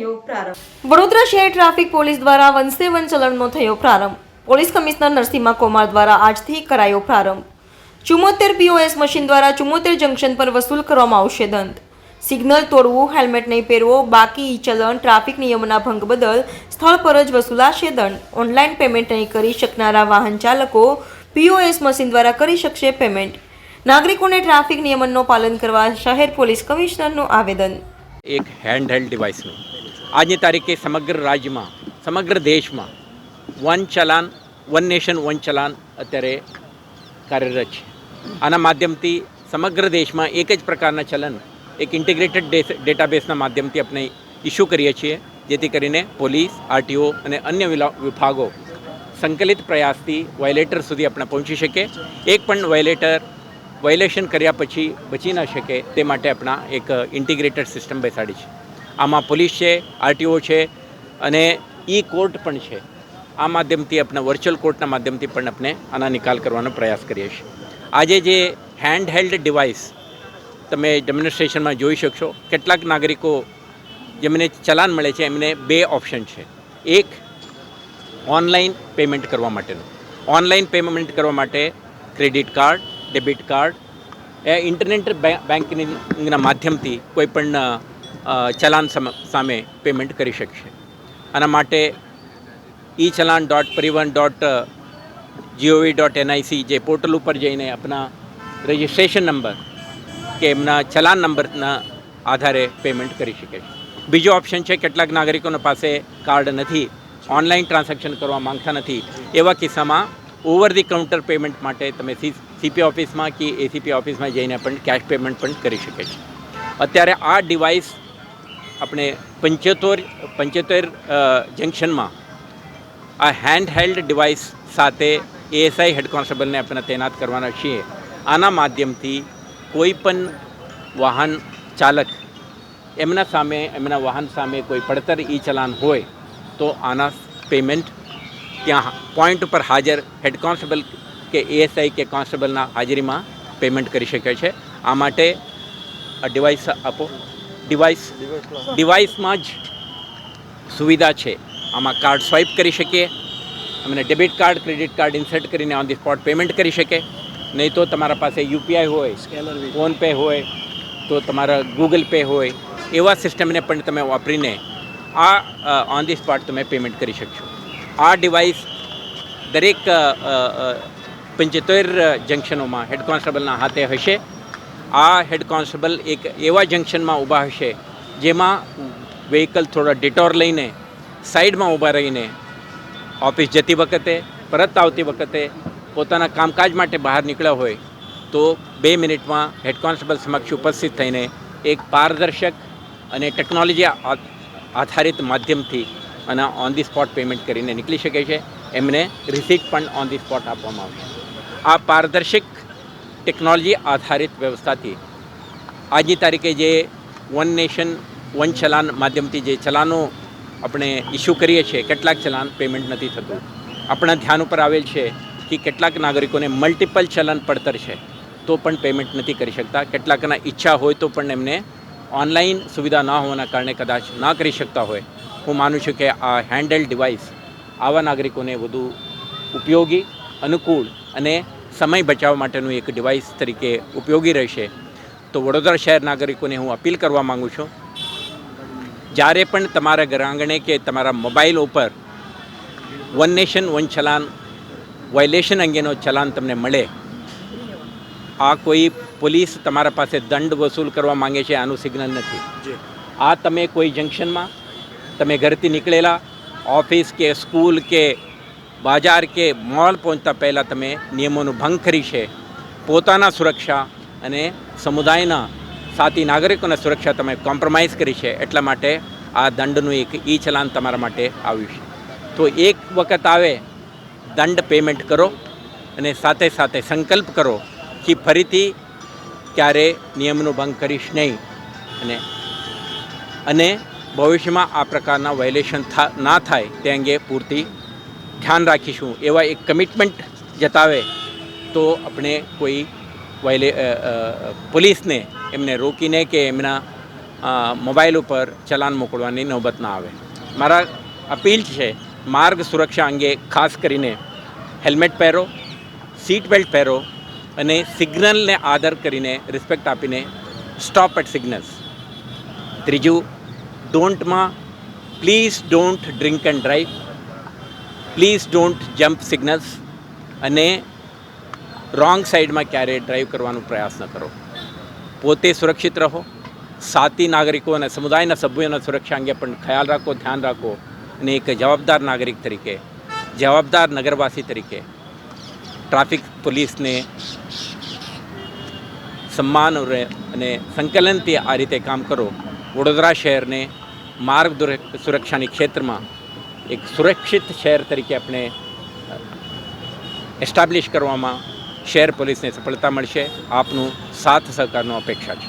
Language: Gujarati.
થયો પ્રારંભ. વડોદરા શહેર ટ્રાફિક પોલીસ દ્વારા 1 ચલણનો થયો પ્રારંભ. પોલીસ કમિશનર નરસિંહા કુમાર દ્વારા આજથી કરાયો પ્રારંભ. 74 POS મશીન દ્વારા 74 જંકશન પર વસૂલ કરવામાં આવશે દંડ. સિગ્નલ તોડવું, હેલ્મેટ નહીં પહેરવો, બાકી ચલણ, ટ્રાફિક નિયમોના ભંગ બદલ સ્થળ પર જ વસૂલાશે દંડ. ઓનલાઈન પેમેન્ટ નહીં કરી શકનારા વાહન ચાલકો POS મશીન દ્વારા કરી શકશે પેમેન્ટ. નાગરિકોને ટ્રાફિક નિયમનનું પાલન કરવા શહેર પોલીસ કમિશનરનું આવેદન. એક હેન્ડહેલ્ડ ડિવાઇસનું આજની તારીખે સમગ્ર રાજ્યમાં, સમગ્ર દેશમાં વન ચલાન, વન નેશન વન ચલાન અત્યારે કાર્યરત છે. આના માધ્યમથી સમગ્ર દેશમાં એક જ પ્રકારના ચલન એક ઇન્ટિગ્રેટેડ ડેટાબેઝના માધ્યમથી આપણે ઇસ્યુ કરીએ છીએ, જેથી કરીને પોલીસ, RTO અને અન્ય વિભાગો સંકલિત પ્રયાસથી વાયોલેટર સુધી આપણે પહોંચી શકે. એક પણ વાયોલેશન કર્યા પછી બચી ન શકે તે માટે આપણા એક ઇન્ટિગ્રેટેડ સિસ્ટમ બેસાડી છે. આમાં પોલીસ છે, RTO છે અને કોર્ટ પણ છે. આ માધ્યમથી આપણે વર્ચ્યુઅલ કોર્ટના માધ્યમથી પણ આપણે આના નિકાલ કરવાનો પ્રયાસ કરીએ છીએ. આજે જે હેન્ડહેલ્ડ ડિવાઇસ તમે ડેમોન્સ્ટ્રેશનમાં જોઈ શકશો, કેટલાક નાગરિકો જેમને ચલાન મળે છે એમને 2 ઓપ્શન છે. એક ઓનલાઈન પેમેન્ટ કરવા માટેનું. ઓનલાઈન પેમેન્ટ કરવા માટે credit card, debit card internet બેન્કિંગના માધ્યમથી કોઈપણ ચલાન સામે પેમેન્ટ કરી શકશે. આના માટે echallan.parivan.gov.nic જે પોર્ટલ ઉપર જઈને આપણા રજિસ્ટ્રેશન નંબર કે એમના ચલાન નંબરના આધારે પેમેન્ટ કરી શકે છે. બીજો ઓપ્શન છે, કેટલાક નાગરિકોના પાસે કાર્ડ નથી, ઓનલાઈન ટ્રાન્ઝેક્શન કરવા માંગતા નથી, એવા કિસ્સામાં ઓવર ધી કાઉન્ટર પેમેન્ટ માટે તમે CP ઓફિસમાં કે ACP ઓફિસમાં જઈને પણ કેશ પેમેન્ટ પણ કરી શકે છે. અત્યારે આ ડિવાઇસ આપણે 75 જંકશનમાં આ હેન્ડહેલ્ડ ડિવાઇસ સાથે ASI હેડ કોન્સ્ટેબલને આપણે તૈનાત કરવાના છીએ. આના માધ્યમથી કોઈ પણ વાહન ચાલક એમના વાહન સામે કોઈ પડતર ચલાન હોય તો આના પેમેન્ટ ત્યાં પોઈન્ટ ઉપર હાજર હેડ કોન્સ્ટેબલ કે ASI કે કોન્સ્ટેબલના હાજરીમાં પેમેન્ટ કરી શકે છે. આ માટે ડિવાઇસ આપો. ડિવાઇસમાં જ સુવિધા છે. આમાં કાર્ડ સ્વાઇપ કરી શકીએ, અમને debit card, credit card insert કરીને ઓન ધી સ્પોટ પેમેન્ટ કરી શકે. નહીં તો તમારા પાસે UPI હોય, ફોનપે હોય, તો તમારા ગૂગલ પે હોય, એવા સિસ્ટમને પણ તમે વાપરીને આ ઓન ધી સ્પોટ તમે પેમેન્ટ કરી શકશો. આ ડિવાઇસ દરેક 75 જંકશનોમાં હેડ કોન્સ્ટેબલના હાથે હશે. આ હેડ કોન્સ્ટેબલ એક એવા જંકશનમાં ઊભા હશે જેમાં વ્હીકલ થોડા ડિટોર લઈને સાઈડમાં ઊભા રહીને ઓફિસ જતી વખતે, પરત આવતી વખતે પોતાના કામકાજ માટે બહાર નીકળ્યા હોય તો 2 મિનિટમાં હેડ કોન્સ્ટેબલ સમક્ષ ઉપસ્થિત થઈને એક પારદર્શક અને ટેકનોલોજી આધારિત માધ્યમથી અને ઓન ધી સ્પોટ પેમેન્ટ કરીને નીકળી શકે છે. એમને રિસીપ્ટ પણ ઓન ધી સ્પોટ આપવામાં આવશે. આ પારદર્શક ટેકનોલોજી આધારિત વ્યવસ્થાથી આજની તારીખે જે વન નેશન વન ચલાન માધ્યમથી જે ચલાનો આપણે ઇસ્યુ કરીએ છીએ, કેટલાક ચલાન પેમેન્ટ નથી થતું. આપણા ધ્યાન ઉપર આવેલ છે કે કેટલાક નાગરિકોને મલ્ટિપલ ચલન પડતર છે તો પણ પેમેન્ટ નથી કરી શકતા. કેટલાકના ઈચ્છા હોય તો પણ એમને ઓનલાઈન સુવિધા ના હોવાના કારણે કદાચ ના કરી શકતા હોય. હું માનું છું કે આ હેન્ડહેલ્ડ ડિવાઇસ આવા નાગરિકોને વધુ ઉપયોગી, અનુકૂળ અને સમય બચાવવા માટેનું એક ડિવાઇસ તરીકે ઉપયોગી રહેશે. તો વડોદરા શહેર નાગરિકોને હું અપીલ કરવા માગું છું, જ્યારે પણ તમારા ઘર આંગણે કે તમારા મોબાઈલ ઉપર વન નેશન વન ચલાન વાયોલેશન અંગેનો ચલાન તમને મળે, આ કોઈ પોલીસ તમારા પાસે દંડ વસૂલ કરવા માંગે છે આનું સિગ્નલ નથી. આ તમે કોઈ જંકશનમાં તમે ઘરથી નીકળેલા ઓફિસ કે સ્કૂલ કે બજાર કે મોલ પહોંચતા પહેલાં તમે નિયમોનો ભંગ કરી છે. પોતાના સુરક્ષા અને સમુદાયના સાથી નાગરિકોના સુરક્ષા તમે કોમ્પ્રોમાઇઝ કરી છે. એટલા માટે આ દંડનું એક ચલાન તમારા માટે આવ્યું છે. તો એક વખત આવે દંડ પેમેન્ટ કરો અને સાથે સાથે સંકલ્પ કરો કે ફરીથી ક્યારે નિયમનો ભંગ કરીશ નહીં અને ભવિષ્યમાં આ પ્રકારના વાયોલેશન ના થાય તે અંગે પૂરતી ધ્યાન રાખીશું. એવા એક કમિટમેન્ટ જતાવે તો આપણે કોઈ પોલીસને એમને રોકીને કે એમના મોબાઈલ ઉપર ચલાન મોકલવાની નોબત ના આવે. મારા અપીલ છે માર્ગ સુરક્ષા અંગે ખાસ કરીને હેલ્મેટ પહેરો, સીટ બેલ્ટ પહેરો અને સિગ્નલને આદર કરીને રિસ્પેક્ટ આપીને સ્ટોપ એટ સિગ્નલ્સ. ત્રીજું, please don't drink and drive, please don't jump signals અને રોંગ સાઈડમાં ક્યારેય ડ્રાઈવ કરવાનો પ્રયાસ ન કરો. પોતે સુરક્ષિત રહો, સાથી નાગરિકો અને સમુદાયના સભ્યોના સુરક્ષા અંગે પણ ખ્યાલ રાખો, ધ્યાન રાખો અને એક જવાબદાર નાગરિક તરીકે, જવાબદાર નગરવાસી તરીકે ટ્રાફિક પોલીસને સન્માન અને સંકલનથી આ રીતે કામ કરો. વડોદરા શહેરને માર્ગ સુરક્ષાની ક્ષેત્રમાં એક સુરક્ષિત શહેર તરીકે આપણે એસ્ટાબ્લિશ કરવામાં શહેર પોલીસને સફળતા મળશે. આપનું સાથ સહકારનો અપેક્ષા છે.